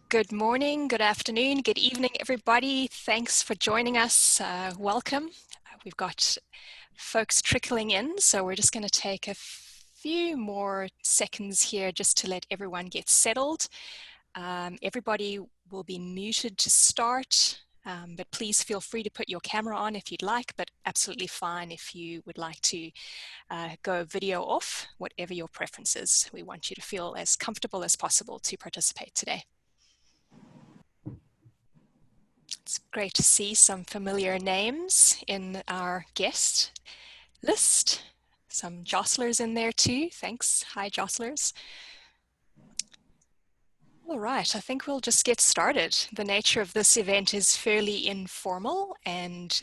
Good morning, good afternoon, good evening, everybody. Thanks for joining us. Welcome. We've got folks trickling in, so we're just going to take a few more seconds here just to let everyone get settled. Everybody will be muted to start, but please feel free to put your camera on if you'd like, but absolutely fine if you would like to go video off, whatever your preference is. We want you to feel as comfortable as possible to participate today. It's great to see some familiar names in our guest list. Some jostlers in there too. Thanks. Hi, jostlers. All right, I think we'll just get started. The nature of this event is fairly informal, and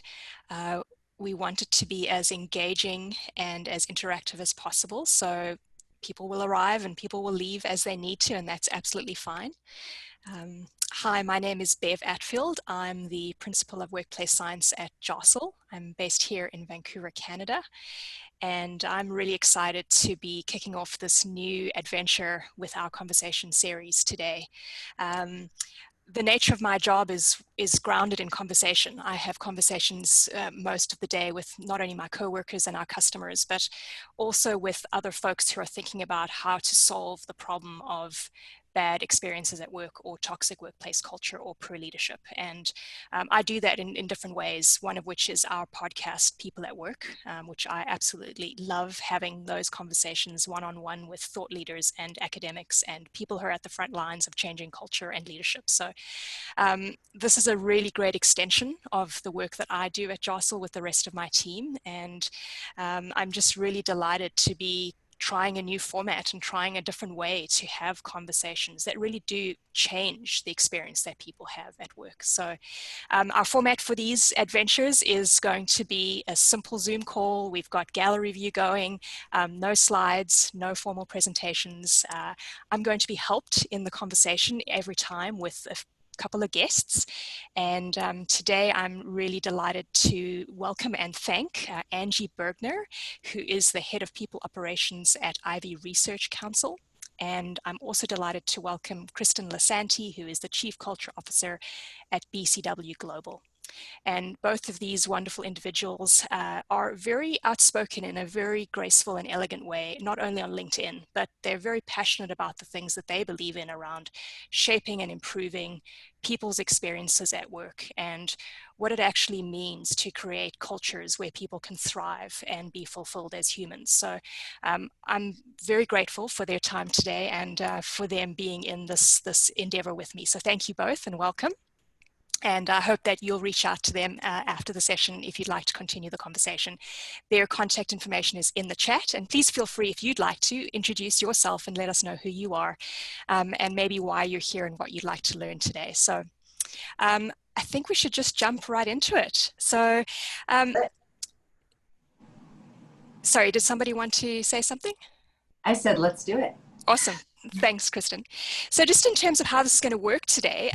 we want it to be as engaging and as interactive as possible. So people will arrive and people will leave as they need to, and that's absolutely fine. Hi, my name is Bev Atfield. I'm the Principal of Workplace Science at Jostle. I'm based here in Vancouver, Canada, and I'm really excited to be kicking off this new adventure with our conversation series today. The nature of my job is grounded in conversation. I have conversations most of the day with not only my coworkers and our customers, but also with other folks who are thinking about how to solve the problem of bad experiences at work or toxic workplace culture or poor leadership. And I do that in different ways, one of which is our podcast, People at Work, which I absolutely love having those conversations one-on-one with thought leaders and academics and people who are at the front lines of changing culture and leadership. So this is a really great extension of the work that I do at Jostle with the rest of my team. And I'm just really delighted to be trying a new format and trying a different way to have conversations that really do change the experience that people have at work. So our format for these adventures is going to be a simple Zoom call. We've got gallery view going, no slides, no formal presentations. I'm going to be helped in the conversation every time with a couple of guests, and today I'm really delighted to welcome and thank Angie Bergner, who is the Head of People Operations at Ivy Research Council. And I'm also delighted to welcome Kristen Lisanti, who is the Chief Culture Officer at BCW Global. And both of these wonderful individuals are very outspoken in a very graceful and elegant way, not only on LinkedIn, but they're very passionate about the things that they believe in around shaping and improving people's experiences at work and what it actually means to create cultures where people can thrive and be fulfilled as humans. So I'm very grateful for their time today and for them being in this endeavor with me. So thank you both and welcome. And I hope that you'll reach out to them after the session if you'd like to continue the conversation. Their contact information is in the chat, and please feel free if you'd like to introduce yourself and let us know who you are and maybe why you're here and what you'd like to learn today. So I think we should just jump right into it. So, sorry, did somebody want to say something? I said, let's do it. Awesome. Thanks, Kristen. So just in terms of how this is going to work today,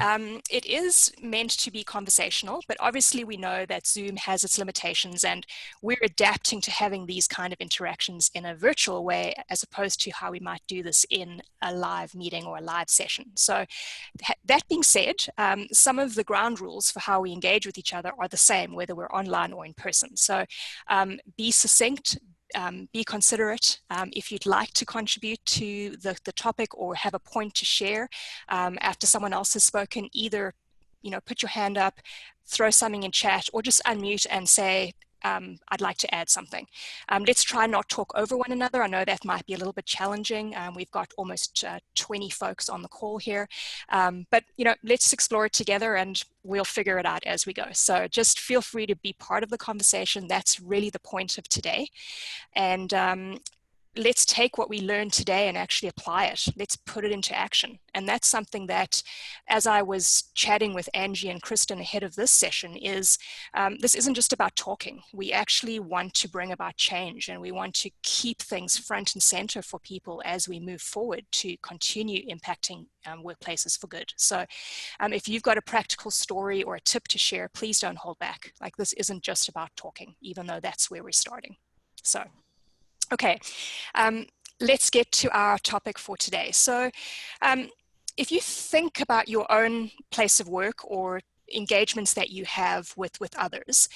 it is meant to be conversational, but obviously we know that Zoom has its limitations and we're adapting to having these kind of interactions in a virtual way as opposed to how we might do this in a live meeting or a live session. So that being said, some of the ground rules for how we engage with each other are the same, whether we're online or in person. So be succinct, be considerate. If you'd like to contribute to the topic or have a point to share after someone else has spoken, either put your hand up, throw something in chat, or just unmute and say, I'd like to add something. Let's try not talk over one another. I know that might be a little bit challenging. We've got almost 20 folks on the call here, but let's explore it together and we'll figure it out as we go. So just feel free to be part of the conversation. That's really the point of today. And let's take what we learned today and actually apply it. Let's put it into action. And that's something that, as I was chatting with Angie and Kristen ahead of this session, is this isn't just about talking. We actually want to bring about change, and we want to keep things front and center for people as we move forward to continue impacting workplaces for good. So if you've got a practical story or a tip to share, please don't hold back. Like, this isn't just about talking, even though that's where we're starting. So okay, let's get to our topic for today. So if you think about your own place of work or engagements that you have with others,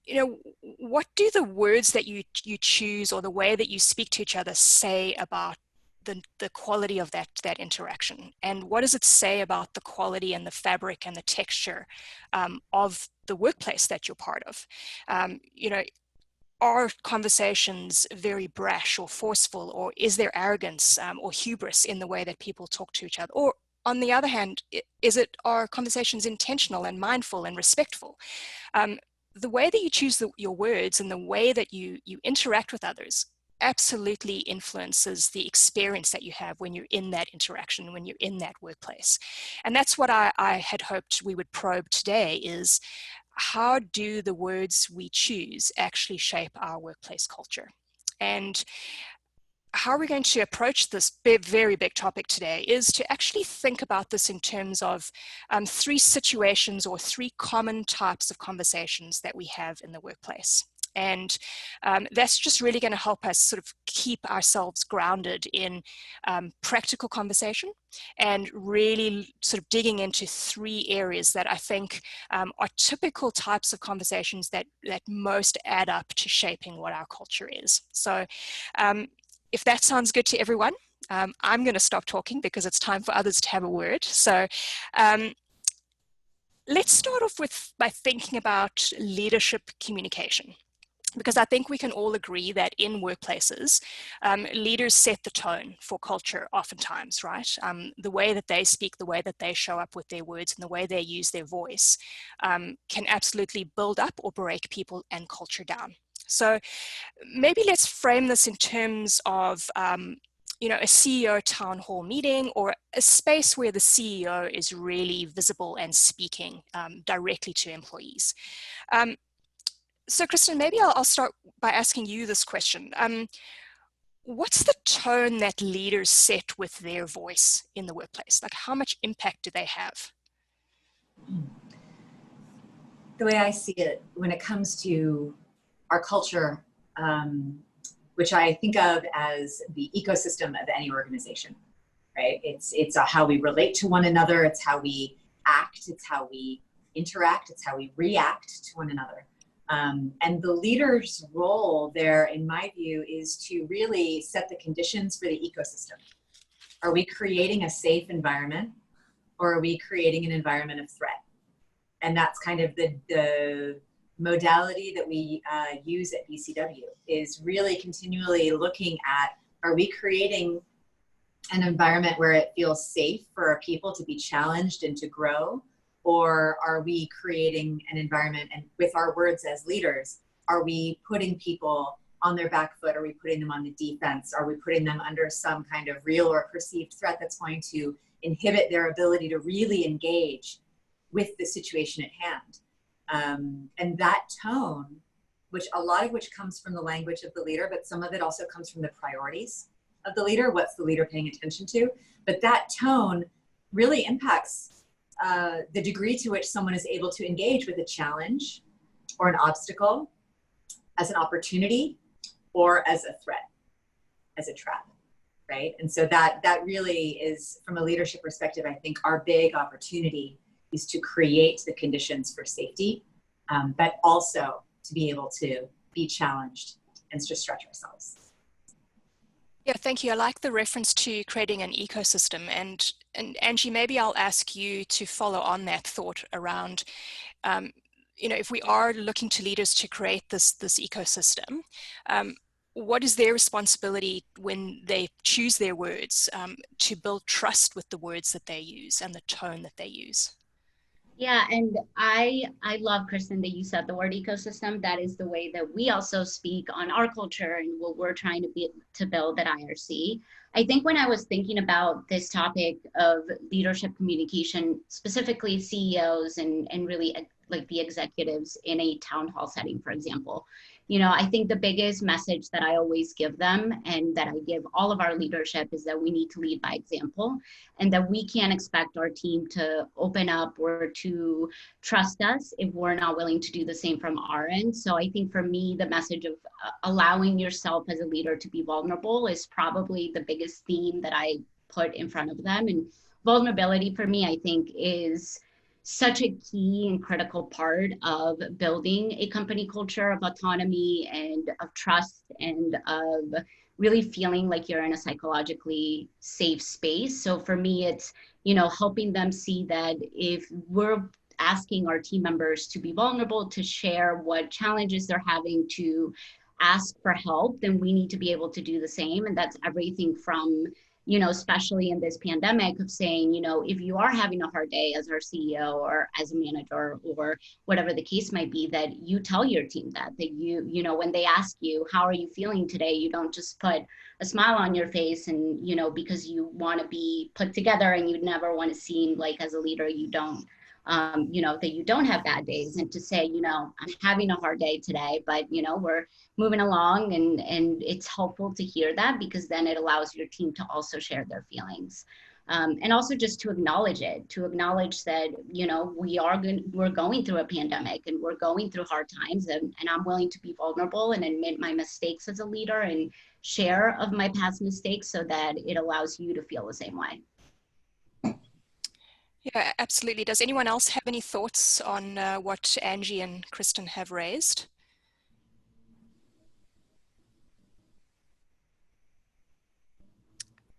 you know, what do the words that you choose or the way that you speak to each other say about the quality of that interaction? And what does it say about the quality and the fabric and the texture of the workplace that you're part of? You know, are conversations very brash or forceful, or is there arrogance or hubris in the way that people talk to each other? Or on the other hand, are conversations intentional and mindful and respectful? The way that you choose your words and the way that you interact with others absolutely influences the experience that you have when you're in that interaction, when you're in that workplace. And that's what I had hoped we would probe today is, how do the words we choose actually shape our workplace culture? And how are we going to approach this very big topic today is to actually think about this in terms of three situations or three common types of conversations that we have in the workplace. And that's just really going to help us sort of keep ourselves grounded in practical conversation and really sort of digging into three areas that I think are typical types of conversations that most add up to shaping what our culture is. So if that sounds good to everyone, I'm going to stop talking because it's time for others to have a word. So let's start off by thinking about leadership communication, because I think we can all agree that in workplaces, leaders set the tone for culture oftentimes, right? The way that they speak, the way that they show up with their words, and the way they use their voice can absolutely build up or break people and culture down. So maybe let's frame this in terms of you know, a CEO town hall meeting or a space where the CEO is really visible and speaking directly to employees. So Kristen, maybe I'll start by asking you this question. What's the tone that leaders set with their voice in the workplace? Like, how much impact do they have? The way I see it, when it comes to our culture, which I think of as the ecosystem of any organization, right? It's how we relate to one another. It's how we act. It's how we interact. It's how we react to one another. And the leader's role there, in my view, is to really set the conditions for the ecosystem. Are we creating a safe environment, or are we creating an environment of threat? And that's kind of the modality that we use at BCW, is really continually looking at, are we creating an environment where it feels safe for our people to be challenged and to grow? Or are we creating an environment, and with our words as leaders, are we putting people on their back foot? Are we putting them on the defense? Are we putting them under some kind of real or perceived threat that's going to inhibit their ability to really engage with the situation at hand? And that tone, which a lot of which comes from the language of the leader, but some of it also comes from the priorities of the leader. What's the leader paying attention to? But that tone really impacts the degree to which someone is able to engage with a challenge or an obstacle as an opportunity or as a threat, as a trap, right? And so that really is, from a leadership perspective, I think our big opportunity is to create the conditions for safety, but also to be able to be challenged and to stretch ourselves. Yeah, thank you. I like the reference to creating an ecosystem. And Angie, maybe I'll ask you to follow on that thought around, you know, if we are looking to leaders to create this ecosystem, what is their responsibility when they choose their words to build trust with the words that they use and the tone that they use? Yeah, and I love, Kristen, that you said the word ecosystem. That is the way that we also speak on our culture and what we're trying to build at IRC. I think when I was thinking about this topic of leadership communication, specifically CEOs and really like the executives in a town hall setting, for example, you know, I think the biggest message that I always give them and that I give all of our leadership is that we need to lead by example, and that we can't expect our team to open up or to trust us if we're not willing to do the same from our end. So I think for me, the message of allowing yourself as a leader to be vulnerable is probably the biggest theme that I put in front of them. And vulnerability for me, I think, is such a key and critical part of building a company culture of autonomy and of trust and of really feeling like you're in a psychologically safe space. So for me, it's, helping them see that if we're asking our team members to be vulnerable, to share what challenges they're having, to ask for help, then we need to be able to do the same. And that's everything from, especially in this pandemic, of saying, if you are having a hard day as our CEO or as a manager or whatever the case might be, that you tell your team that when they ask you, how are you feeling today? You don't just put a smile on your face and, because you want to be put together and you never want to seem like as a leader, you don't, that you don't have bad days, and to say, I'm having a hard day today, but, we're moving along, and it's helpful to hear that, because then it allows your team to also share their feelings. And also just to acknowledge that, we're going through a pandemic and we're going through hard times, and I'm willing to be vulnerable and admit my mistakes as a leader and share of my past mistakes so that it allows you to feel the same way. Yeah, absolutely. Does anyone else have any thoughts on what Angie and Kristen have raised?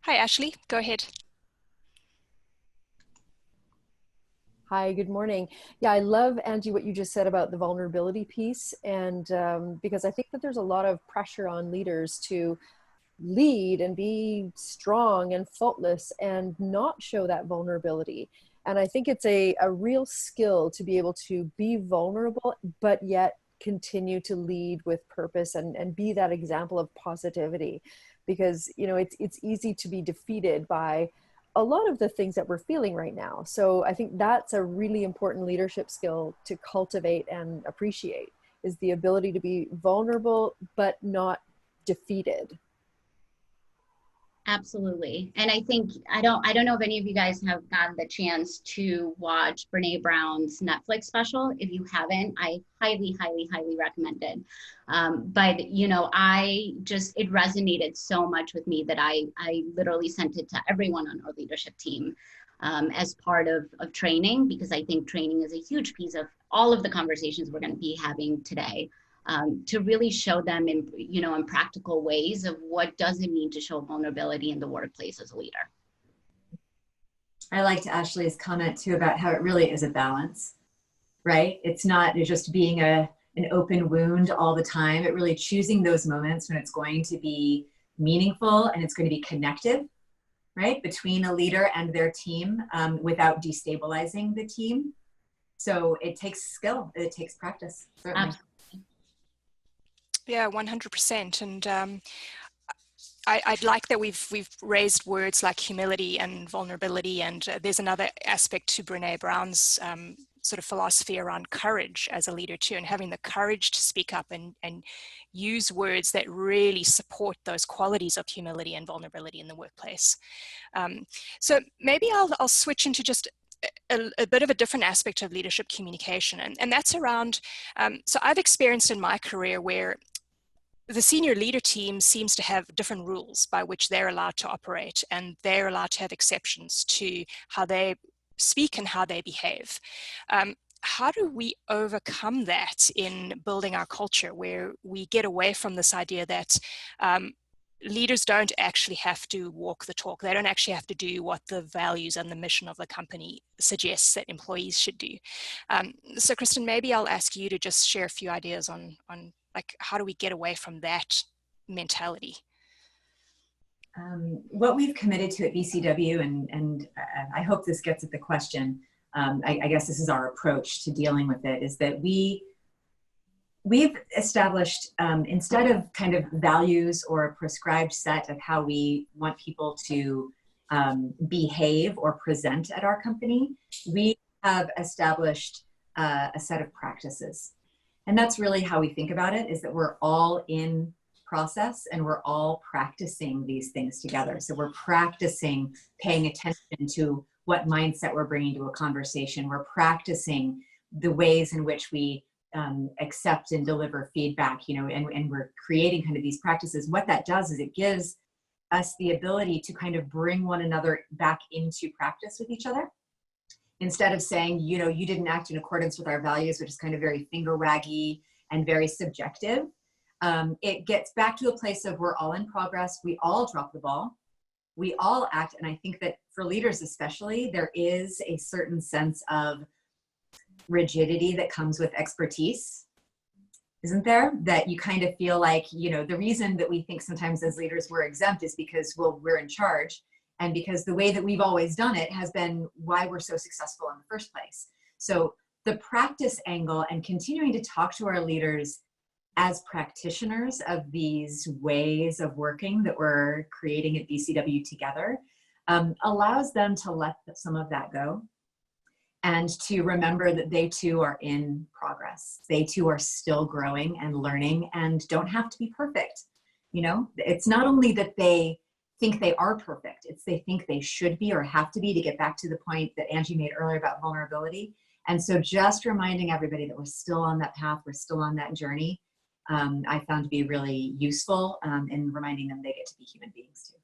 Hi, Ashley, go ahead. Hi, good morning. Yeah, I love, Angie, what you just said about the vulnerability piece. And because I think that there's a lot of pressure on leaders to lead and be strong and faultless and not show that vulnerability. And I think it's a real skill to be able to be vulnerable, but yet continue to lead with purpose and be that example of positivity. Because, it's easy to be defeated by a lot of the things that we're feeling right now. So I think that's a really important leadership skill to cultivate and appreciate, is the ability to be vulnerable, but not defeated. Absolutely. And I think, I don't know if any of you guys have gotten the chance to watch Brene Brown's Netflix special. If you haven't, I highly, highly, highly recommend it. But, it resonated so much with me that I literally sent it to everyone on our leadership team as part of training, because I think training is a huge piece of all of the conversations we're going to be having today. To really show them in practical ways of what does it mean to show vulnerability in the workplace as a leader. I liked Ashley's comment too about how it really is a balance, right? It's not just being an open wound all the time. It really choosing those moments when it's going to be meaningful and it's going to be connective, right? Between a leader and their team without destabilizing the team. So it takes skill, it takes practice, certainly. Absolutely. Yeah, 100%. And I'd like that we've raised words like humility and vulnerability, and there's another aspect to Brene Brown's sort of philosophy around courage as a leader too, and having the courage to speak up and use words that really support those qualities of humility and vulnerability in the workplace. So maybe I'll switch into just a bit of a different aspect of leadership communication, and that's around, so I've experienced in my career where the senior leader team seems to have different rules by which they're allowed to operate, and they're allowed to have exceptions to how they speak and how they behave. How do we overcome that in building our culture, where we get away from this idea that leaders don't actually have to walk the talk? They don't actually have to do what the values and the mission of the company suggests that employees should do. So Kristen, maybe I'll ask you to just share a few ideas on like, how do we get away from that mentality? What we've committed to at BCW, and I hope this gets at the question, I guess this is our approach to dealing with it, is that we've established, instead of kind of values or a prescribed set of how we want people to behave or present at our company, we have established a set of practices. And that's really how we think about it, is that we're all in process and we're all practicing these things together. So we're practicing paying attention to what mindset we're bringing to a conversation. We're practicing the ways in which we accept and deliver feedback, and we're creating kind of these practices. What that does is it gives us the ability to kind of bring one another back into practice with each other. Instead of saying, you know, you didn't act in accordance with our values, which is kind of very finger waggy and very subjective. It gets back to a place of we're all in progress. We all drop the ball. We all act. And I think that for leaders especially, there is a certain sense of rigidity that comes with expertise, isn't there? That you kind of feel like, you know, the reason that we think sometimes as leaders we're exempt is because, well, we're in charge. And because the way that we've always done it has been why we're so successful in the first place. So the practice angle and continuing to talk to our leaders as practitioners of these ways of working that we're creating at BCW together allows them to let some of that go and to remember that they too are in progress. They too are still growing and learning and don't have to be perfect. You know, it's not only that they think they are perfect, it's they think they should be or have to be, to get back to the point that Angie made earlier about vulnerability. And so just reminding everybody that we're still on that path, we're still on that journey, I found to be really useful in reminding them they get to be human beings too.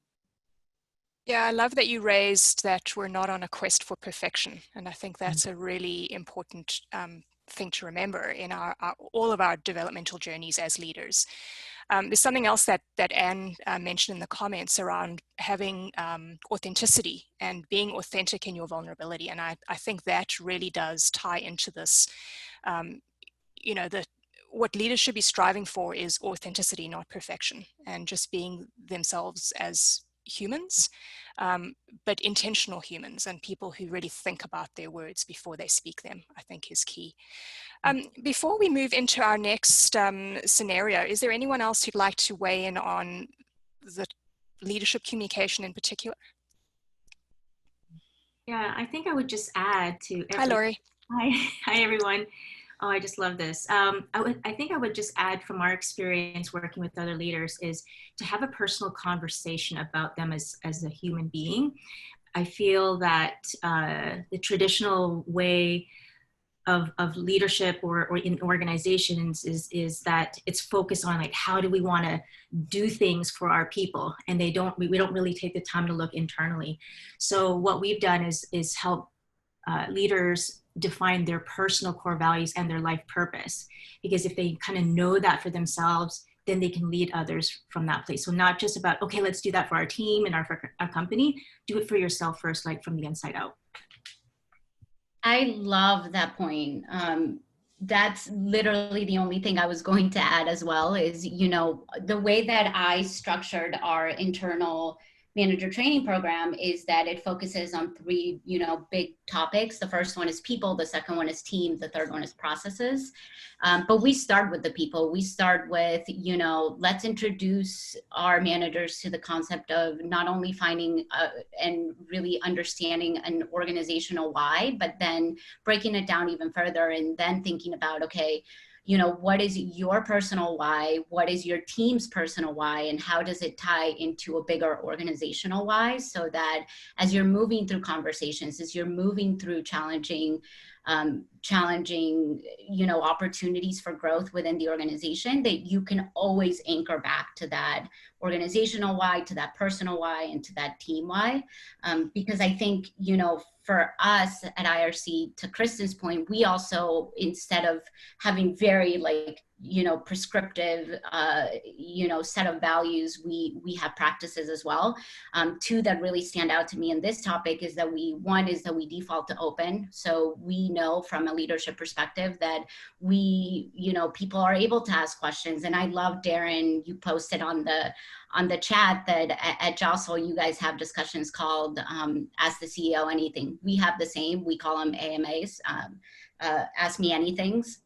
Yeah, I love that you raised that we're not on a quest for perfection. And I think that's a really important thing to remember in all of our developmental journeys as leaders. There's something else that Anne mentioned in the comments around having authenticity and being authentic in your vulnerability. And I think that really does tie into this, you know, what leaders should be striving for is authenticity, not perfection, and just being themselves as humans, but intentional humans and people who really think about their words before they speak them, I think is key. Before we move into our next scenario, is there anyone else who'd like to weigh in on the leadership communication in particular? Yeah, I think I would just add to Hi, Laurie. Hi, everyone. Oh, I just love this. I think I would just add from our experience working with other leaders is to have a personal conversation about them as a human being. I feel that the traditional way of leadership or in organizations is that it's focused on like, how do we want to do things for our people? And we don't really take the time to look internally. So what we've done is help leaders define their personal core values and their life purpose, because if they kind of know that for themselves, then they can lead others from that place. So not just about, okay, let's do that for our team and our company, do it for yourself first, like from the inside out. I love that point. That's literally the only thing I was going to add as well is, you know, the way that I structured our internal manager training program is that it focuses on three, you know, big topics. The first one is people, the second one is team, the third one is processes. But we start with the people. We start with, you know, let's introduce our managers to the concept of not only finding and really understanding an organizational why, but then breaking it down even further and then thinking about, okay, you know, what is your personal why? What is your team's personal why? And how does it tie into a bigger organizational why? So that as you're moving through conversations, as you're moving through challenging, you know, opportunities for growth within the organization, that you can always anchor back to that organizational why, to that personal why, and to that team why. Because I think, you know, for us at IRC, to Kristen's point, we also, instead of having very like, you know, prescriptive, you know, set of values, we have practices as well. Two that really stand out to me in this topic is that one is that we default to open. So we know from a leadership perspective that we, you know, people are able to ask questions. And I love, Darren, you posted on the chat that at Jostle, you guys have discussions called Ask the CEO Anything. We have the same, we call them AMAs, Ask Me Anythings.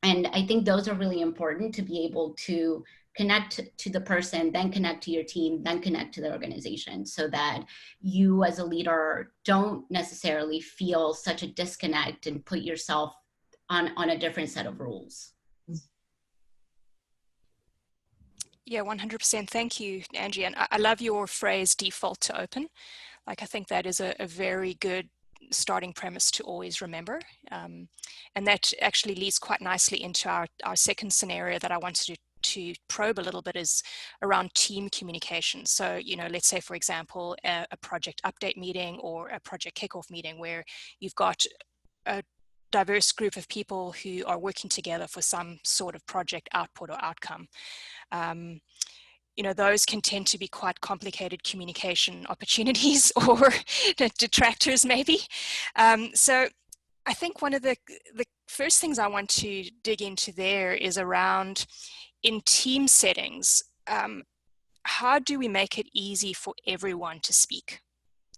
And I think those are really important to be able to connect to the person, then connect to your team, then connect to the organization, so that you as a leader don't necessarily feel such a disconnect and put yourself on a different set of rules. Yeah, 100%. Thank you, Angie. And I love your phrase, default to open. Like, I think that is a very good starting premise to always remember. And that actually leads quite nicely into our second scenario that I wanted to probe a little bit is around team communication. So, you know, let's say, for example, a project update meeting or a project kickoff meeting where you've got a diverse group of people who are working together for some sort of project output or outcome. You know, those can tend to be quite complicated communication opportunities or detractors maybe. So I think one of the first things I want to dig into there is around, in team settings, how do we make it easy for everyone to speak,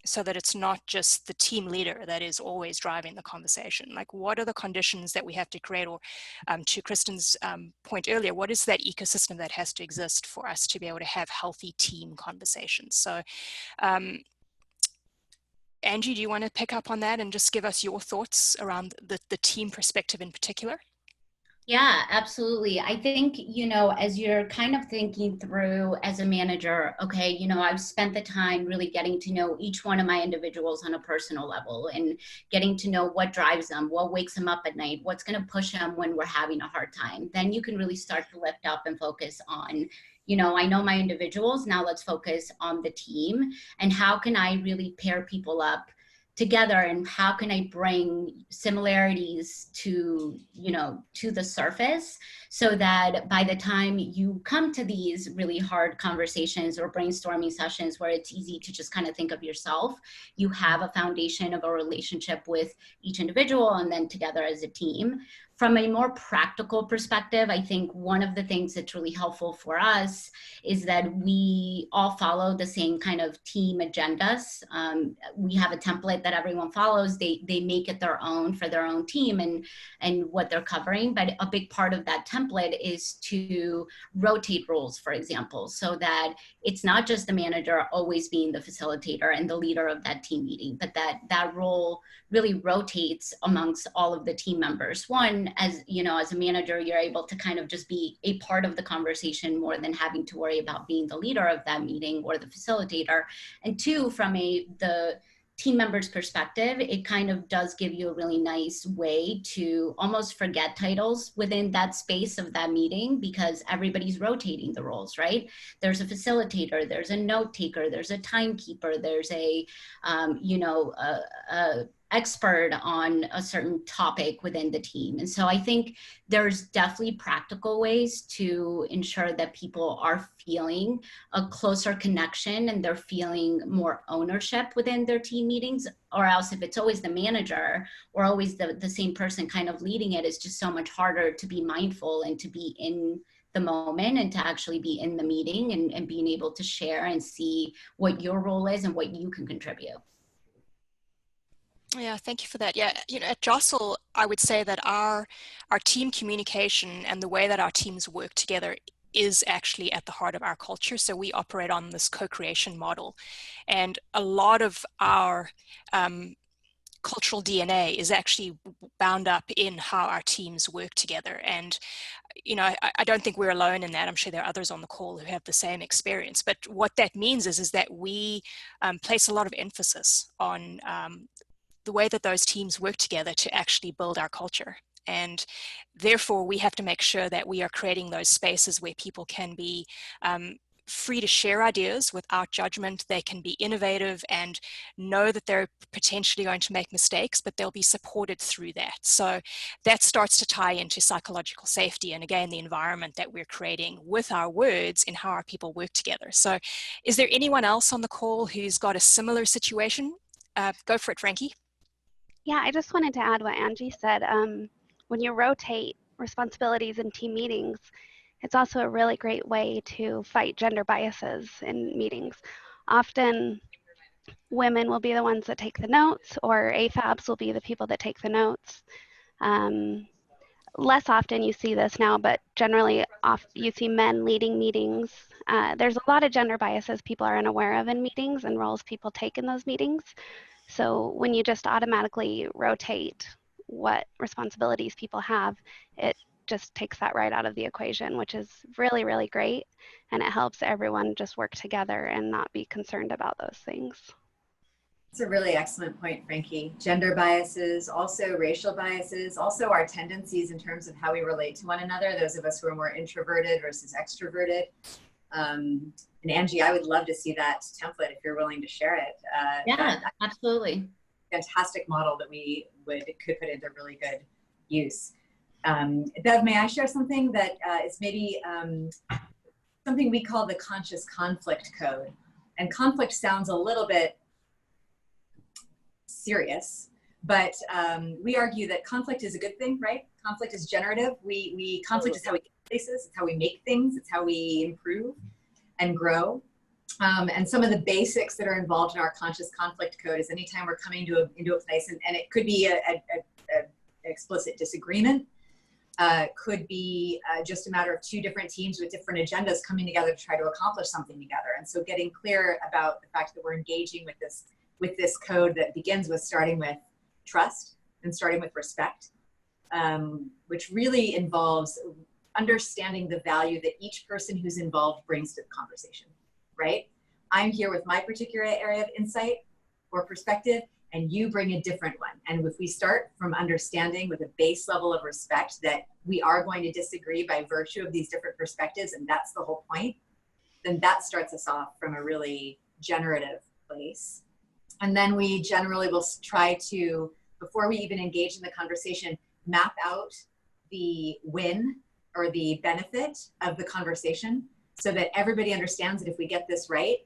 so that it's not just the team leader that is always driving the conversation? Like, what are the conditions that we have to create? Or to Kristen's point earlier, what is that ecosystem that has to exist for us to be able to have healthy team conversations? So Angie, do you want to pick up on that and just give us your thoughts around the team perspective in particular? Yeah, absolutely. I think, you know, as you're kind of thinking through as a manager, okay, you know, I've spent the time really getting to know each one of my individuals on a personal level and getting to know what drives them, what wakes them up at night, what's going to push them when we're having a hard time. Then you can really start to lift up and focus on, you know, I know my individuals, now let's focus on the team and how can I really pair people up together and how can I bring similarities to, you know, to the surface so that by the time you come to these really hard conversations or brainstorming sessions where it's easy to just kind of think of yourself, you have a foundation of a relationship with each individual and then together as a team. From a more practical perspective, I think one of the things that's really helpful for us is that we all follow the same kind of team agendas. We have a template that everyone follows. They make it their own for their own team and what they're covering. But a big part of that template is to rotate roles, for example, so that it's not just the manager always being the facilitator and the leader of that team meeting, but that role really rotates amongst all of the team members. One, as you know, as a manager, you're able to kind of just be a part of the conversation more than having to worry about being the leader of that meeting or the facilitator. And two, from the team members' perspective, it kind of does give you a really nice way to almost forget titles within that space of that meeting because everybody's rotating the roles, right? There's a facilitator, there's a note taker, there's a timekeeper, there's a expert on a certain topic within the team. And so I think there's definitely practical ways to ensure that people are feeling a closer connection and they're feeling more ownership within their team meetings, or else if it's always the manager or always the same person kind of leading it, it's just so much harder to be mindful and to be in the moment and to actually be in the meeting and being able to share and see what your role is and what you can contribute. Yeah, thank you for that. Yeah, you know, at Jostle, I would say that our team communication and the way that our teams work together is actually at the heart of our culture. So we operate on this co-creation model, and a lot of our cultural DNA is actually bound up in how our teams work together. And you know, I don't think we're alone in that. I'm sure there are others on the call who have the same experience. But what that means is that we place a lot of emphasis on the way that those teams work together to actually build our culture. And therefore, we have to make sure that we are creating those spaces where people can be free to share ideas without judgment. They can be innovative and know that they're potentially going to make mistakes, but they'll be supported through that. So that starts to tie into psychological safety and, again, the environment that we're creating with our words and how our people work together. So is there anyone else on the call who's got a similar situation? Go for it, Frankie. Yeah, I just wanted to add what Angie said. When you rotate responsibilities in team meetings, it's also a really great way to fight gender biases in meetings. Often women will be the ones that take the notes, or AFABs will be the people that take the notes. Less often you see this now, but generally you see men leading meetings. There's a lot of gender biases people are unaware of in meetings and roles people take in those meetings. So when you just automatically rotate what responsibilities people have, it just takes that right out of the equation, which is really, really great. And it helps everyone just work together and not be concerned about those things. It's a really excellent point, Frankie. Gender biases, also racial biases, also our tendencies in terms of how we relate to one another, those of us who are more introverted versus extroverted. And Angie, I would love to see that template if you're willing to share it. Yeah, absolutely. Fantastic model that we could put into really good use. Bev, may I share something that is maybe something we call the conscious conflict code? And conflict sounds a little bit serious, but we argue that conflict is a good thing, right? Conflict is generative. Conflict is how we get places, it's how we make things, it's how we improve and grow. And some of the basics that are involved in our conscious conflict code is anytime we're coming into a place, and it could be an explicit disagreement, could be just a matter of two different teams with different agendas coming together to try to accomplish something together. And so getting clear about the fact that we're engaging with this code that begins with starting with trust and starting with respect, which really involves understanding the value that each person who's involved brings to the conversation, right? I'm here with my particular area of insight or perspective, and you bring a different one. And if we start from understanding with a base level of respect that we are going to disagree by virtue of these different perspectives, and that's the whole point, then that starts us off from a really generative place. And then we generally will try to, before we even engage in the conversation, map out the win or the benefit of the conversation so that everybody understands that if we get this right,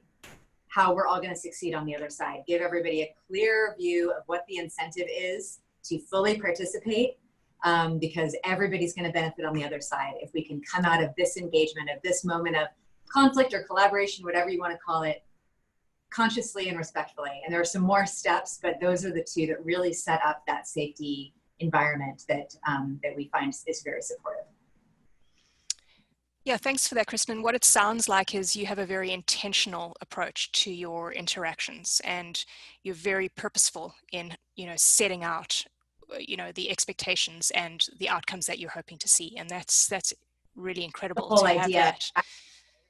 how we're all going to succeed on the other side. Give everybody a clear view of what the incentive is to fully participate, because everybody's going to benefit on the other side if we can come out of this engagement, of this moment of conflict or collaboration, whatever you want to call it, consciously and respectfully. And there are some more steps, but those are the two that really set up that safety environment that we find is very supportive. Yeah, thanks for that, Kristen. What it sounds like is you have a very intentional approach to your interactions, and you're very purposeful in, setting out, the expectations and the outcomes that you're hoping to see. And that's really incredible. The whole to have idea. that.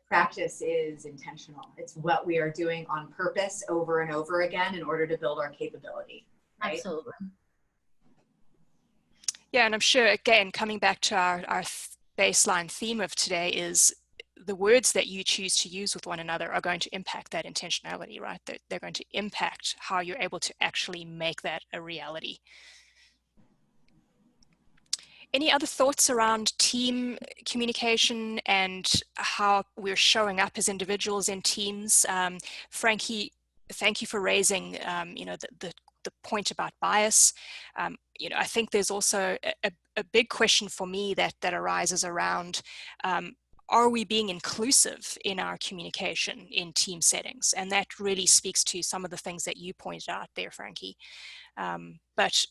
Practice is intentional. It's what we are doing on purpose over and over again in order to build our capability. Right? Absolutely. Yeah, and I'm sure, again, coming back to our baseline theme of today is the words that you choose to use with one another are going to impact that intentionality, right? They're going to impact how you're able to actually make that a reality. Any other thoughts around team communication and how we're showing up as individuals in teams? Frankie, thank you for raising, the point about bias. I think there's also a big question for me that arises around, are we being inclusive in our communication in team settings? And that really speaks to some of the things that you pointed out there, Frankie. But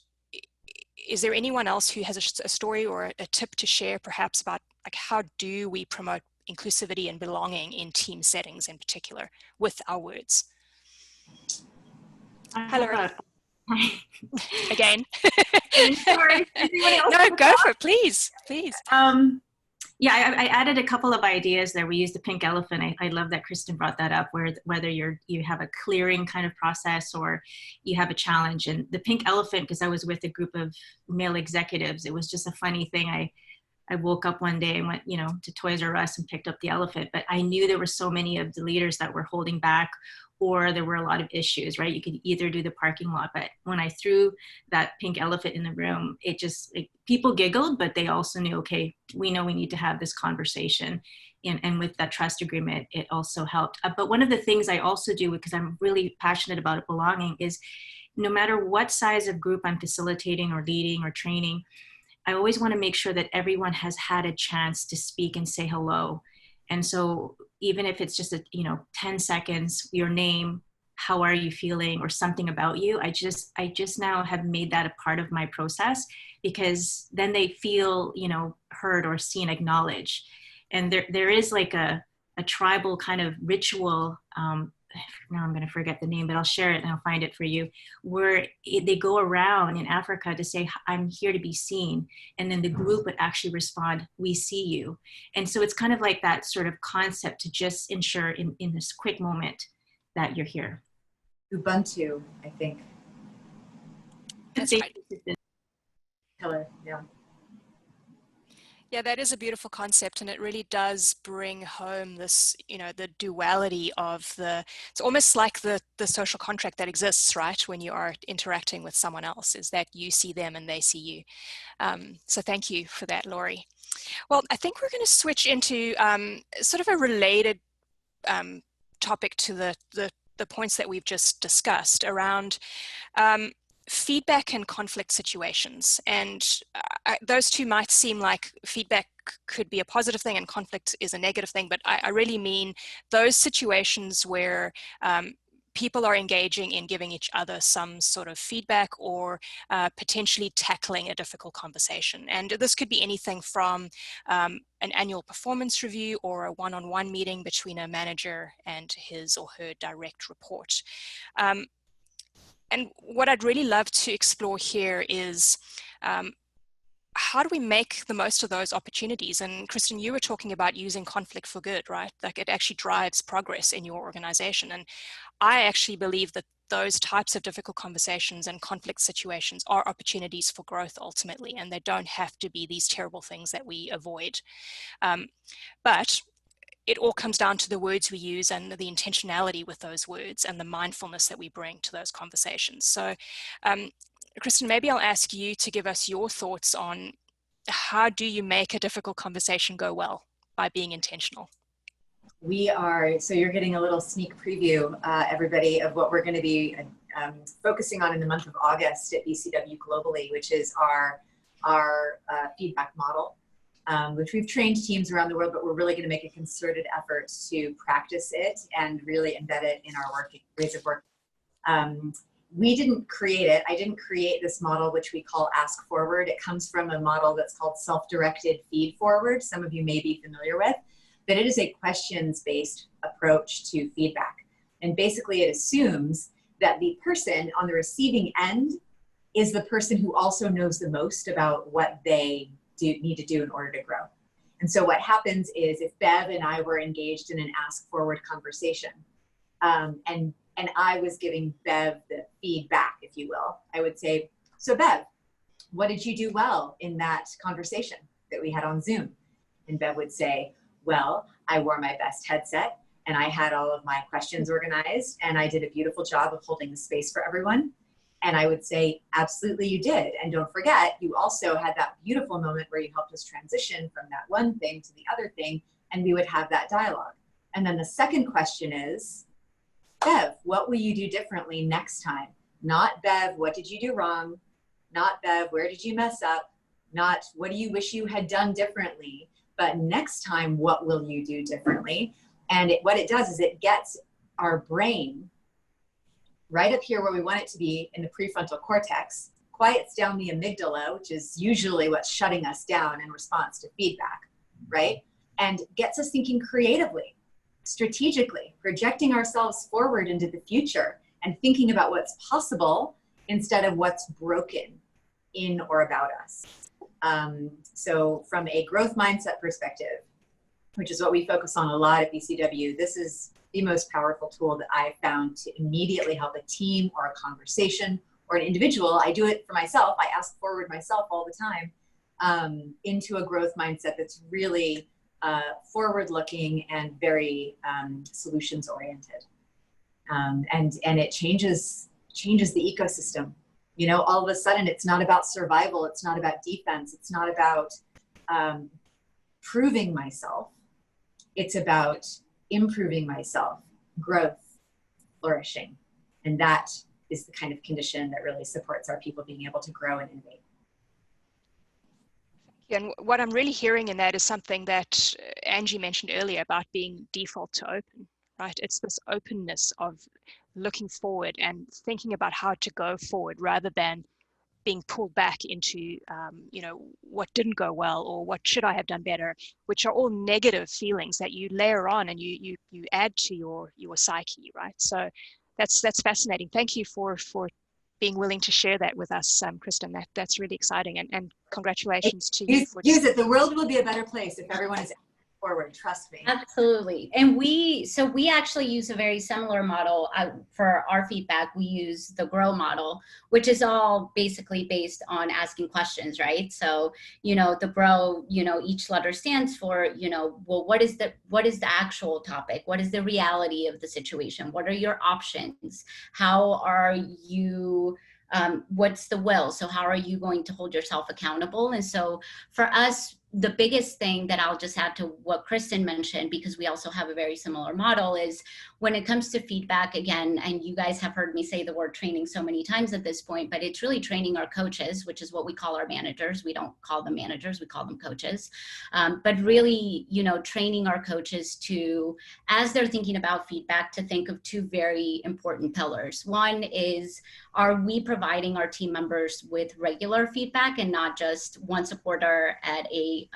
is there anyone else who has a story or a tip to share perhaps about how do we promote inclusivity and belonging in team settings in particular with our words? Hello. Again. Sorry. No, go for it, please. Yeah, I added a couple of ideas there. We used the pink elephant. I love that Kristen brought that up, whether you have a clearing kind of process or you have a challenge. And the pink elephant, because I was with a group of male executives, it was just a funny thing. I woke up one day and went, to Toys R Us and picked up the elephant. But I knew there were so many of the leaders that were holding back, or there were a lot of issues, right? You could either do the parking lot, but when I threw that pink elephant in the room, people giggled, but they also knew, okay, we know we need to have this conversation. And with that trust agreement, it also helped. But one of the things I also do, because I'm really passionate about belonging, is no matter what size of group I'm facilitating or leading or training, I always want to make sure that everyone has had a chance to speak and say hello. And so even if it's just 10 seconds, your name, how are you feeling, or something about you, I just now have made that a part of my process, because then they feel, heard or seen, acknowledged. And there is like a tribal kind of ritual, now I'm going to forget the name, but I'll share it and I'll find it for you, where they go around in Africa to say, I'm here to be seen. And then the group would actually respond, we see you. And so it's kind of like that sort of concept to just ensure in this quick moment that you're here. Ubuntu, I think. That's right. Pillar, yeah. Yeah, that is a beautiful concept, and it really does bring home this, the duality of it's almost like the social contract that exists, right, when you are interacting with someone else, is that you see them and they see you. So thank you for that, Laurie. Well, I think we're going to switch into sort of a related topic to the points that we've just discussed around feedback and conflict situations. And those two might seem like feedback could be a positive thing and conflict is a negative thing, but I really mean those situations where people are engaging in giving each other some sort of feedback or potentially tackling a difficult conversation. And this could be anything from an annual performance review or a one-on-one meeting between a manager and his or her direct report. And what I'd really love to explore here is how do we make the most of those opportunities? And Kristen, you were talking about using conflict for good, right? Like it actually drives progress in your organization. And I actually believe that those types of difficult conversations and conflict situations are opportunities for growth ultimately, and they don't have to be these terrible things that we avoid. But it all comes down to the words we use and the intentionality with those words and the mindfulness that we bring to those conversations. So, Kristen, maybe I'll ask you to give us your thoughts on how do you make a difficult conversation go well by being intentional? So you're getting a little sneak preview, everybody, of what we're going to be focusing on in the month of August at BCW globally, which is our feedback model. Which we've trained teams around the world, but we're really going to make a concerted effort to practice it and really embed it in our ways of working. We didn't create it. I didn't create this model, which we call Ask Forward. It comes from a model that's called Self-Directed Feed Forward. Some of you may be familiar with, but it is a questions-based approach to feedback. And basically it assumes that the person on the receiving end is the person who also knows the most about what they need to do in order to grow. And so what happens is if Bev and I were engaged in an ask forward conversation, and I was giving Bev the feedback, if you will, I would say, so Bev, what did you do well in that conversation that we had on Zoom? And Bev would say, well, I wore my best headset and I had all of my questions organized and I did a beautiful job of holding the space for everyone. And I would say, absolutely you did. And don't forget, you also had that beautiful moment where you helped us transition from that one thing to the other thing, and we would have that dialogue. And then the second question is, Bev, what will you do differently next time? Not Bev, what did you do wrong? Not Bev, where did you mess up? Not what do you wish you had done differently? But next time, what will you do differently? And what it does is it gets our brain right up here where we want it to be in the prefrontal cortex, quiets down the amygdala, which is usually what's shutting us down in response to feedback, right? And gets us thinking creatively, strategically, projecting ourselves forward into the future and thinking about what's possible instead of what's broken in or about us. So from a growth mindset perspective, which is what we focus on a lot at BCW, this is the most powerful tool that I've found to immediately help a team or a conversation or an individual. I do it for myself. I ask forward myself all the time into a growth mindset that's really forward-looking and very solutions-oriented. And it changes the ecosystem. You know, all of a sudden, it's not about survival. It's not about defense. It's not about proving myself. It's about improving myself, growth, flourishing. And that is the kind of condition that really supports our people being able to grow and innovate. And what I'm really hearing in that is something that Angie mentioned earlier about being default to open, right? It's this openness of looking forward and thinking about how to go forward rather than being pulled back into, you know, what didn't go well or what should I have done better, which are all negative feelings that you layer on and you add to your psyche, right? So that's fascinating. Thank you for being willing to share that with us, Kristen. That's really exciting, and congratulations to you. Use it. The world will be a better place if everyone is. forward, trust me. Absolutely. And we actually use a very similar model for our feedback. We use the GROW model, which is all basically based on asking questions, right? So, the GROW, each letter stands for, well, what is the actual topic? What is the reality of the situation? What are your options? How are you, what's the will? So how are you going to hold yourself accountable? And so for us, the biggest thing that I'll just add to what Kristen mentioned, because we also have a very similar model, is when it comes to feedback, again, and you guys have heard me say the word training so many times at this point, but it's really training our coaches, which is what we call our managers. We don't call them managers, we call them coaches. But really, training our coaches to, as they're thinking about feedback, to think of two very important pillars. One is, are we providing our team members with regular feedback and not just once a quarter at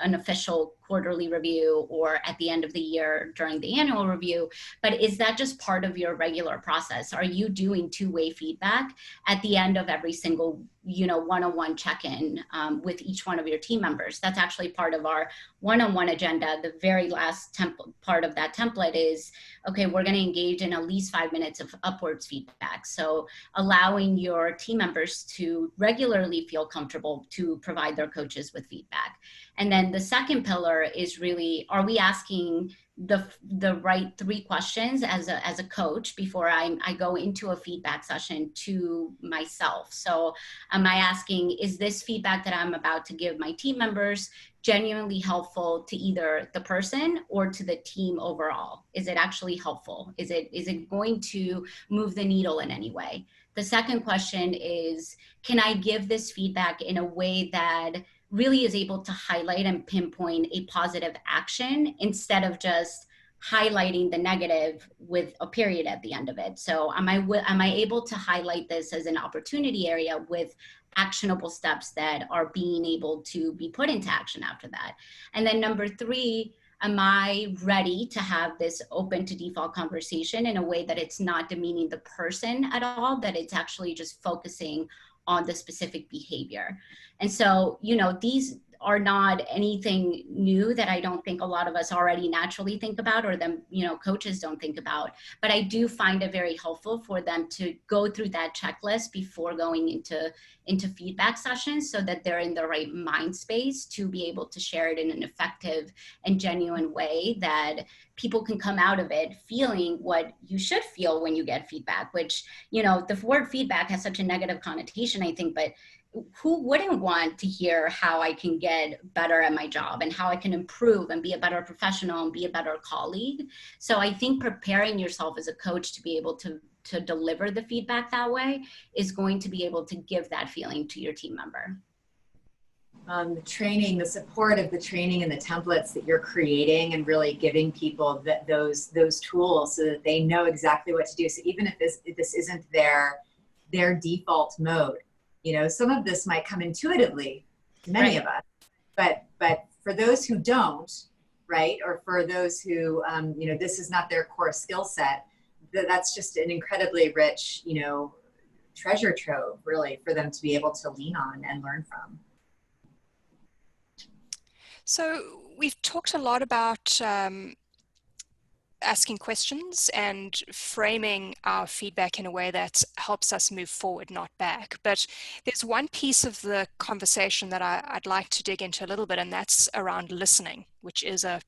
an official quarterly review or at the end of the year during the annual review, but is that just part of your regular process? Are you doing two-way feedback at the end of every single, one-on-one check-in with each one of your team members? That's actually part of our one-on-one agenda. The very last part of that template is, okay, we're going to engage in at least 5 minutes of upwards feedback. So allowing your team members to regularly feel comfortable to provide their coaches with feedback. And then the second pillar is really, are we asking the right 3 questions as a coach before I go into a feedback session to myself? So am I asking, is this feedback that I'm about to give my team members genuinely helpful to either the person or to the team overall? Is it actually helpful? Is it going to move the needle in any way? The second question is, can I give this feedback in a way that really is able to highlight and pinpoint a positive action instead of just highlighting the negative with a period at the end of it? So am I able to highlight this as an opportunity area with actionable steps that are being able to be put into action after that? And then number 3, am I ready to have this open to default conversation in a way that it's not demeaning the person at all, that it's actually just focusing on the specific behavior? And so, these are not anything new that I don't think a lot of us already naturally think about, or them, coaches don't think about. But I do find it very helpful for them to go through that checklist before going into feedback sessions, so that they're in the right mind space to be able to share it in an effective and genuine way, that people can come out of it feeling what you should feel when you get feedback, which, the word feedback has such a negative connotation, I think, but who wouldn't want to hear how I can get better at my job and how I can improve and be a better professional and be a better colleague? So I think preparing yourself as a coach to be able to deliver the feedback that way is going to be able to give that feeling to your team member. The training, the support of the training and the templates that you're creating, and really giving people those tools so that they know exactly what to do. So even if this isn't their default mode, some of this might come intuitively to many of us, but for those who don't, right, or for those who, this is not their core skill set, that's just an incredibly rich, treasure trove, really, for them to be able to lean on and learn from. So we've talked a lot about asking questions and framing our feedback in a way that helps us move forward, not back. But there's one piece of the conversation that I'd like to dig into a little bit, and that's around listening, which is a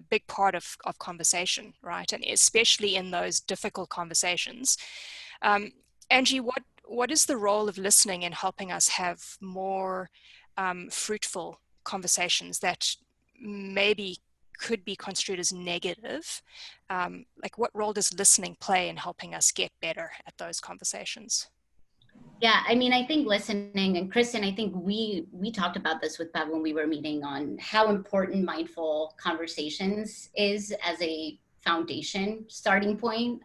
big part of conversation, right? And especially in those difficult conversations. Angie, what is the role of listening in helping us have more fruitful conversations that maybe could be construed as negative? Like, what role does listening play in helping us get better at those conversations? Yeah, I mean, I think listening, and Kristen, I think we talked about this with Bev when we were meeting, on how important mindful conversations is as a foundation starting point.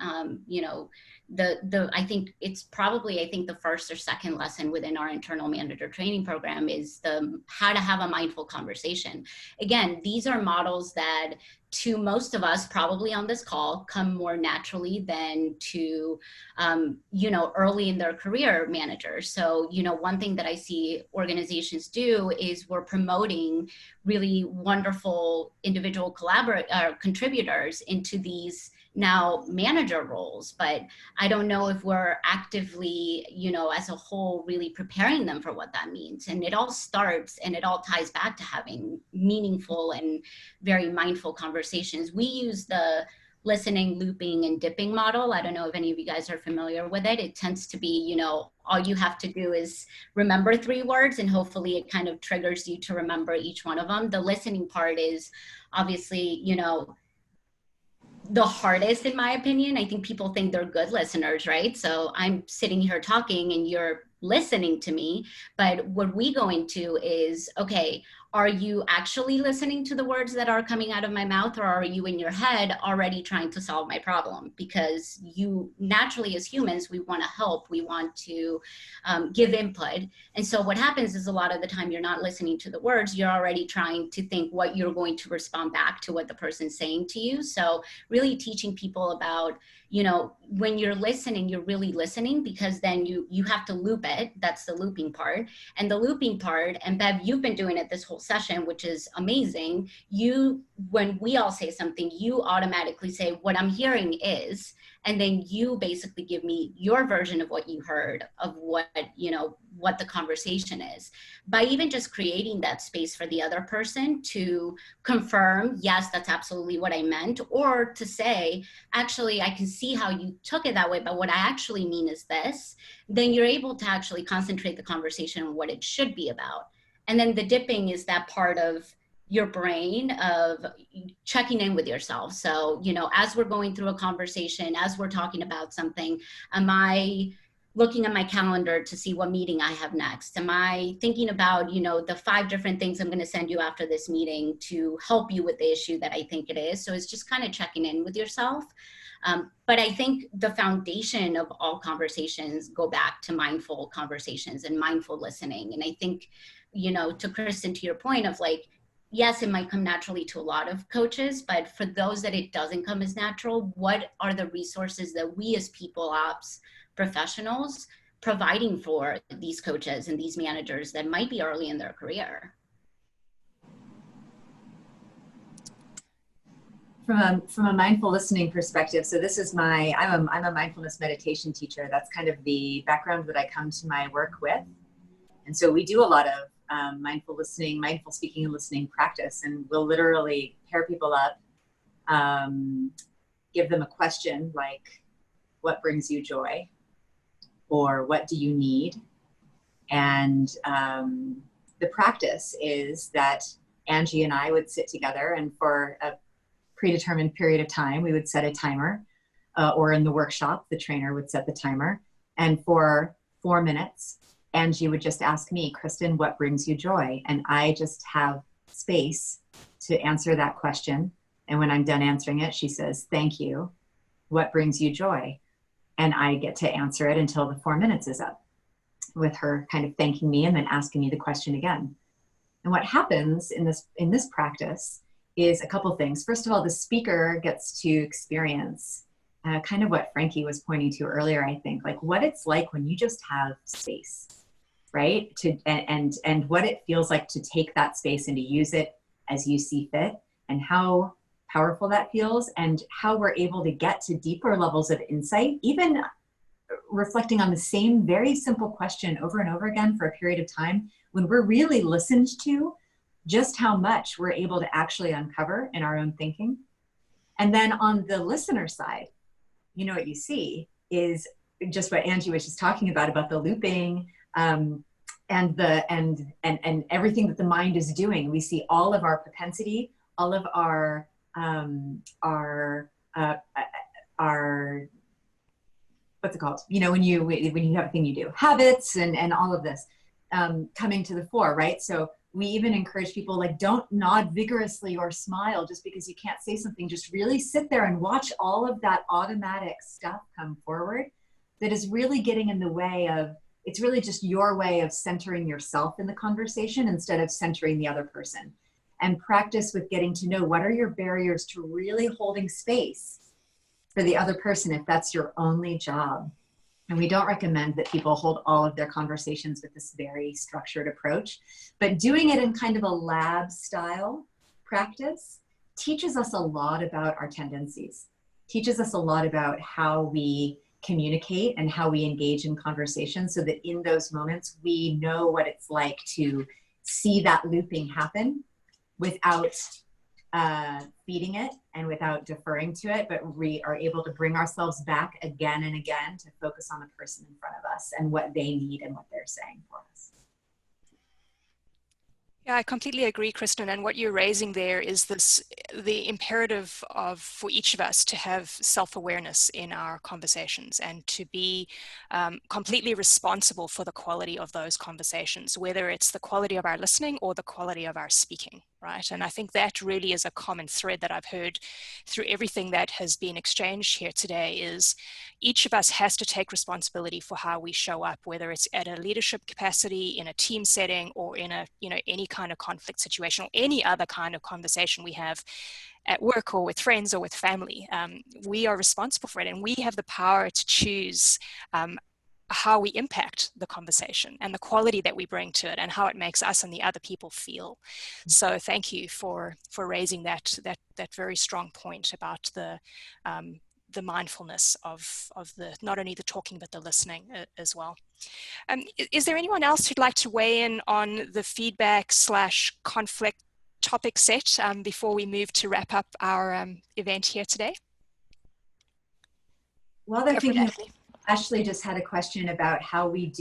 I think it's probably, the first or second lesson within our internal manager training program is how to have a mindful conversation. Again, these are models that to most of us probably on this call come more naturally than to, you know, early in their career managers. So, you know, one thing that I see organizations do is we're promoting really wonderful individual contributors into these now manager roles, but I don't know if we're actively, you know, as a whole, really preparing them for what that means. And it all starts and it all ties back to having meaningful and very mindful conversations. We use the listening, looping, and dipping model. I don't know if any of you guys are familiar with it. It tends to be, you know, all you have to do is remember 3 words and hopefully it kind of triggers you to remember each one of them. The listening part is obviously, you know, the hardest in my opinion. I think people think they're good listeners, right? So I'm sitting here talking and you're listening to me, but what we go into is, okay, are you actually listening to the words that are coming out of my mouth, or are you in your head already trying to solve my problem? Because you naturally, as humans, we want to help, we want to give input. And so what happens is a lot of the time you're not listening to the words, you're already trying to think what you're going to respond back to what the person's saying to you. So really teaching people about, you know, when you're listening, you're really listening, because then you have to loop it. That's the looping part. And the looping part, and Bev, you've been doing it this whole session, which is amazing. When we all say something, you automatically say, what I'm hearing is, and then you basically give me your version of what you heard, of what, you know, what the conversation is. By even just creating that space for the other person to confirm, yes, that's absolutely what I meant, or to say, actually, I can see how you took it that way, but what I actually mean is this, then you're able to actually concentrate the conversation on what it should be about. And then the dipping is that part of your brain of checking in with yourself. So, you know, as we're going through a conversation, as we're talking about something, am I looking at my calendar to see what meeting I have next? Am I thinking about, you know, the 5 different things I'm going to send you after this meeting to help you with the issue that I think it is? So it's just kind of checking in with yourself. But I think the foundation of all conversations go back to mindful conversations and mindful listening. And I think, you know, to Kristen, to your point of like, yes, it might come naturally to a lot of coaches, but for those that it doesn't come as natural, what are the resources that we as people ops professionals providing for these coaches and these managers that might be early in their career? From a mindful listening perspective, so this is I'm a mindfulness meditation teacher. That's kind of the background that I come to my work with. And so we do a lot of mindful listening, mindful speaking and listening practice, and we'll literally pair people up, give them a question like, what brings you joy? Or what do you need? And the practice is that Angie and I would sit together, and for a predetermined period of time, we would set a timer, or in the workshop, the trainer would set the timer. And for 4 minutes, Angie would just ask me, Kristen, what brings you joy? And I just have space to answer that question. And when I'm done answering it, she says, thank you. What brings you joy? And I get to answer it until the 4 minutes is up, with her kind of thanking me and then asking me the question again. And what happens in this practice is a couple things. First of all, the speaker gets to experience kind of what Frankie was pointing to earlier, I think, like what it's like when you just have space, right? And what it feels like to take that space and to use it as you see fit, and how powerful that feels, and how we're able to get to deeper levels of insight, even reflecting on the same very simple question over and over again for a period of time, when we're really listened to, just how much we're able to actually uncover in our own thinking. And then on the listener side, you know, what you see is just what Angie was just talking about the looping, and everything that the mind is doing. We see all of our propensity, all of our what's it called? You know, when you have a thing you do, habits and all of this coming to the fore, right? So we even encourage people, like, don't nod vigorously or smile just because you can't say something. Just really sit there and watch all of that automatic stuff come forward that is really getting in the way of, it's really just your way of centering yourself in the conversation instead of centering the other person. and practice with getting to know what are your barriers to really holding space for the other person if that's your only job. And we don't recommend that people hold all of their conversations with this very structured approach, but doing it in kind of a lab style practice teaches us a lot about our tendencies, teaches us a lot about how we communicate and how we engage in conversation, so that in those moments we know what it's like to see that looping happen without feeding it and without deferring to it, but we are able to bring ourselves back again and again to focus on the person in front of us and what they need and what they're saying for us. Yeah, I completely agree, Kristen. And what you're raising there is the imperative for each of us to have self-awareness in our conversations and to be completely responsible for the quality of those conversations, whether it's the quality of our listening or the quality of our speaking, right? And I think that really is a common thread that I've heard through everything that has been exchanged here today, is each of us has to take responsibility for how we show up, whether it's at a leadership capacity, in a team setting, or in a, any kind of conflict situation, or any other kind of conversation we have at work or with friends or with family. We are responsible for it, and we have the power to choose how we impact the conversation and the quality that we bring to it and how it makes us and the other people feel. So thank you for raising that very strong point about the mindfulness of the not only the talking but the listening as well. Is there anyone else who'd like to weigh in on the feedback / conflict topic set before we move to wrap up our event here today? Well, they're thinking, Ashley just had a question about how we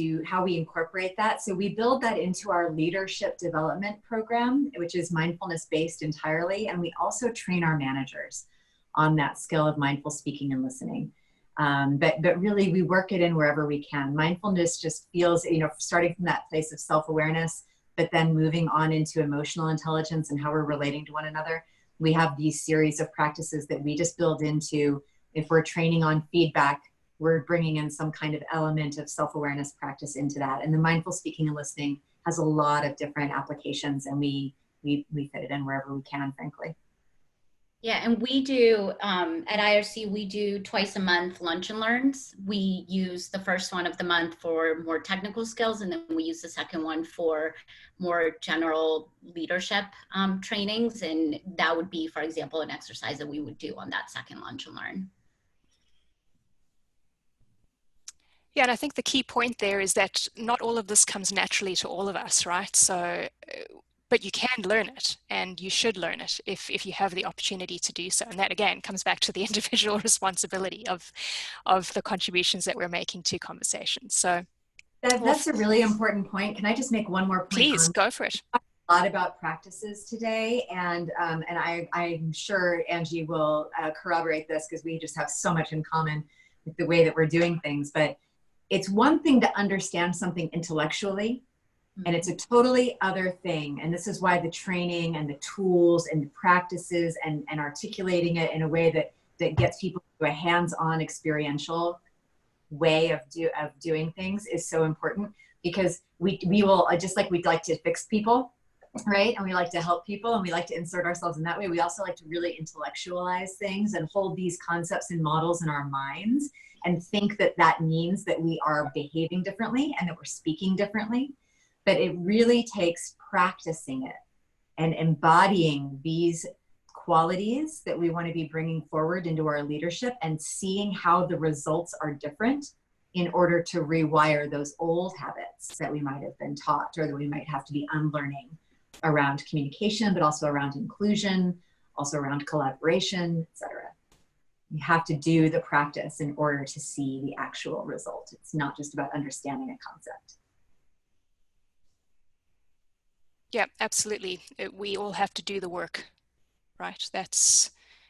incorporate that. So we build that into our leadership development program, which is mindfulness based entirely. And we also train our managers on that skill of mindful speaking and listening. But really we work it in wherever we can. Mindfulness just feels, starting from that place of self-awareness, but then moving on into emotional intelligence and how we're relating to one another. We have these series of practices that we just build into. If we're training on feedback, we're bringing in some kind of element of self-awareness practice into that. And the mindful speaking and listening has a lot of different applications, and we fit it in wherever we can, frankly. Yeah, and we do, at IRC, we do twice a month lunch and learns. We use the first one of the month for more technical skills, and then we use the second one for more general leadership trainings. And that would be, for example, an exercise that we would do on that second lunch and learn. Yeah, and I think the key point there is that not all of this comes naturally to all of us, right? So, but you can learn it, and you should learn it if you have the opportunity to do so. And that, again, comes back to the individual responsibility of the contributions that we're making to conversations. So that's a really important point. Can I just make one more point? Please, go for it. A lot about practices today, and I'm sure Angie will corroborate this, because we just have so much in common with the way that we're doing things. But it's one thing to understand something intellectually, and it's a totally other thing. And this is why the training and the tools and the practices and articulating it in a way that gets people to a hands-on experiential way of doing things is so important, because we will, just like we'd like to fix people, right? And we like to help people, and we like to insert ourselves in that way. We also like to really intellectualize things and hold these concepts and models in our minds and think that that means that we are behaving differently and that we're speaking differently. But it really takes practicing it and embodying these qualities that we want to be bringing forward into our leadership, and seeing how the results are different in order to rewire those old habits that we might have been taught, or that we might have to be unlearning around communication, but also around inclusion, also around collaboration, etc. You have to do the practice in order to see the actual result. It's not just about understanding a concept. Yeah, absolutely. We all have to do the work, right?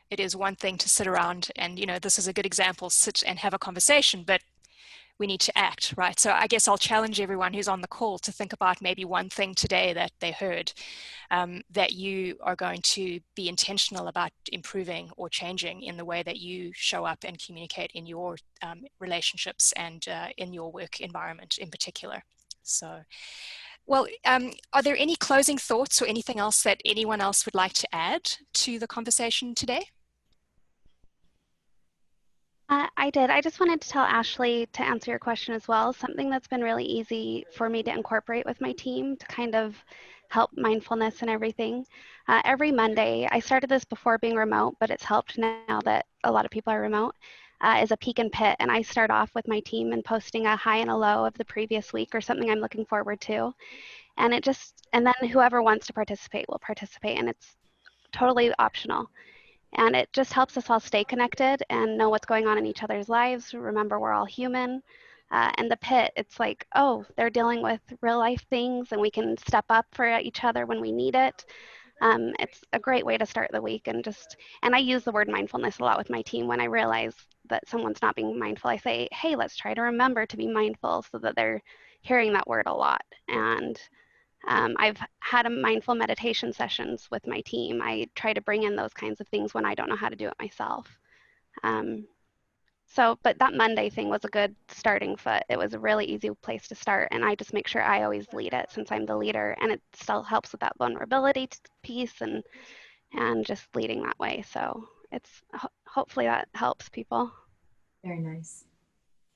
It is one thing to sit around and, this is a good example, sit and have a conversation, but we need to act, right? So I guess I'll challenge everyone who's on the call to think about maybe one thing today that they heard that you are going to be intentional about improving or changing in the way that you show up and communicate in your relationships and in your work environment in particular. So Well, are there any closing thoughts or anything else that anyone else would like to add to the conversation today? I did. I just wanted to tell Ashley to answer your question as well. Something that's been really easy for me to incorporate with my team to kind of help mindfulness and everything. Every Monday, I started this before being remote, but it's helped now that a lot of people are remote, is a peak and pit. And I start off with my team and posting a high and a low of the previous week or something I'm looking forward to. And and then whoever wants to participate will participate, and it's totally optional. And it just helps us all stay connected and know what's going on in each other's lives. Remember, we're all human. And the pit, it's like, oh, they're dealing with real life things and we can step up for each other when we need it. It's a great way to start the week. And I use the word mindfulness a lot with my team. When I realize that someone's not being mindful, I say, hey, let's try to remember to be mindful, so that they're hearing that word a lot. And I've had a mindful meditation sessions with my team. I try to bring in those kinds of things when I don't know how to do it myself. But that Monday thing was a good starting foot. It was a really easy place to start, and I just make sure I always lead it since I'm the leader, and it still helps with that vulnerability piece and just leading that way. So hopefully that helps people. Very nice.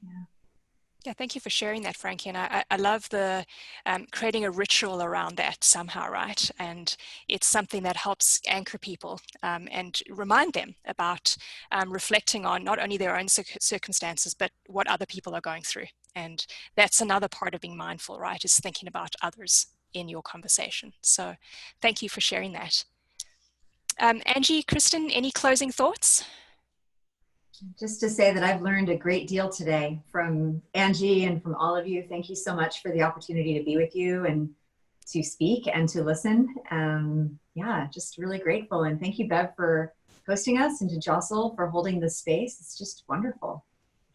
Yeah. Yeah, thank you for sharing that, Frankie. And I love the creating a ritual around that somehow, right? And it's something that helps anchor people and remind them about reflecting on not only their own circumstances, but what other people are going through. And that's another part of being mindful, right? Is thinking about others in your conversation. So thank you for sharing that. Angie, Kristen, any closing thoughts? Just to say that I've learned a great deal today from Angie and from all of you. Thank you so much for the opportunity to be with you and to speak and to listen. Yeah, just really grateful. And thank you, Bev, for hosting us, and to Jostle for holding this space. It's just wonderful.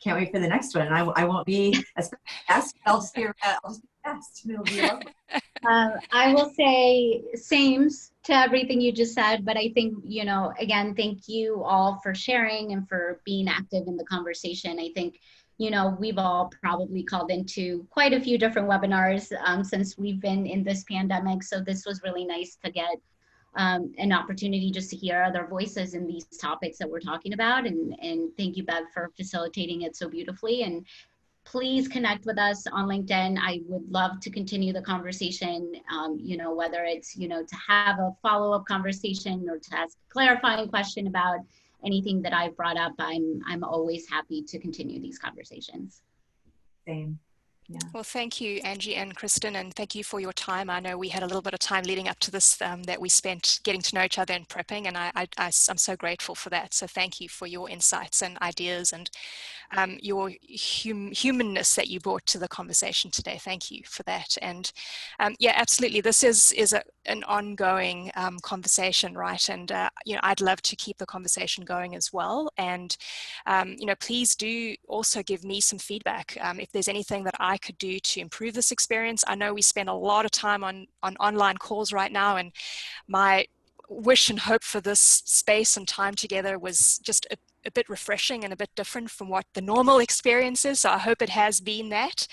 Can't wait for the next one. I won't be a special guest. I'll just be a guest. It'll be lovely. I will say sames to everything you just said, but I think, again, thank you all for sharing and for being active in the conversation. I think, we've all probably called into quite a few different webinars since we've been in this pandemic. So this was really nice to get an opportunity just to hear other voices in these topics that we're talking about. And thank you, Bev, for facilitating it so beautifully. And please connect with us on LinkedIn. I would love to continue the conversation, whether it's, to have a follow-up conversation or to ask a clarifying question about anything that I've brought up. I'm always happy to continue these conversations. Same. Yeah. Well, thank you, Angie and Kristen, and thank you for your time. I know we had a little bit of time leading up to this that we spent getting to know each other and prepping, and I'm so grateful for that. So thank you for your insights and ideas and your humanness that you brought to the conversation today. Thank you for that. And yeah, absolutely, this is an ongoing conversation, right? And I'd love to keep the conversation going as well. And please do also give me some feedback if there's anything that I could do to improve this experience. I know we spend a lot of time on online calls right now, and my wish and hope for this space and time together was just a bit refreshing and a bit different from what the normal experience is. So I hope it has been that,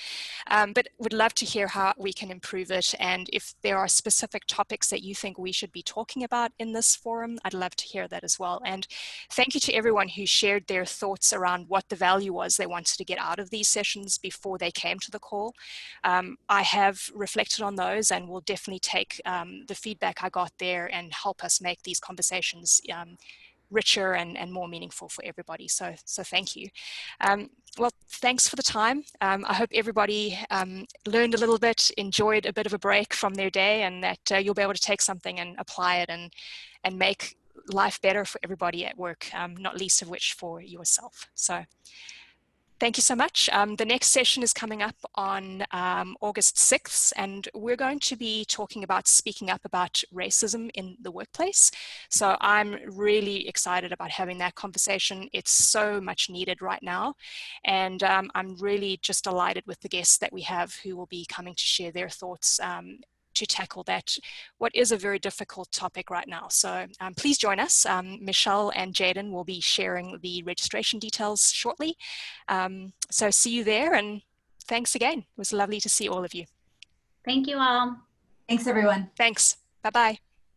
but would love to hear how we can improve it. And if there are specific topics that you think we should be talking about in this forum, I'd love to hear that as well. And thank you to everyone who shared their thoughts around what the value was they wanted to get out of these sessions before they came to the call. I have reflected on those and will definitely take the feedback I got there and help us make these conversations richer and more meaningful for everybody. So thank you. Well, thanks for the time. I hope everybody learned a little bit, enjoyed a bit of a break from their day, and that you'll be able to take something and apply it and make life better for everybody at work, not least of which for yourself. So thank you so much. The next session is coming up on August 6th, and we're going to be talking about speaking up about racism in the workplace. So I'm really excited about having that conversation. It's so much needed right now. And I'm really just delighted with the guests that we have who will be coming to share their thoughts to tackle that, what is a very difficult topic right now. So please join us. Michelle and Jaden will be sharing the registration details shortly. So see you there, and thanks again. It was lovely to see all of you. Thank you all. Thanks, everyone. Thanks. Bye-bye.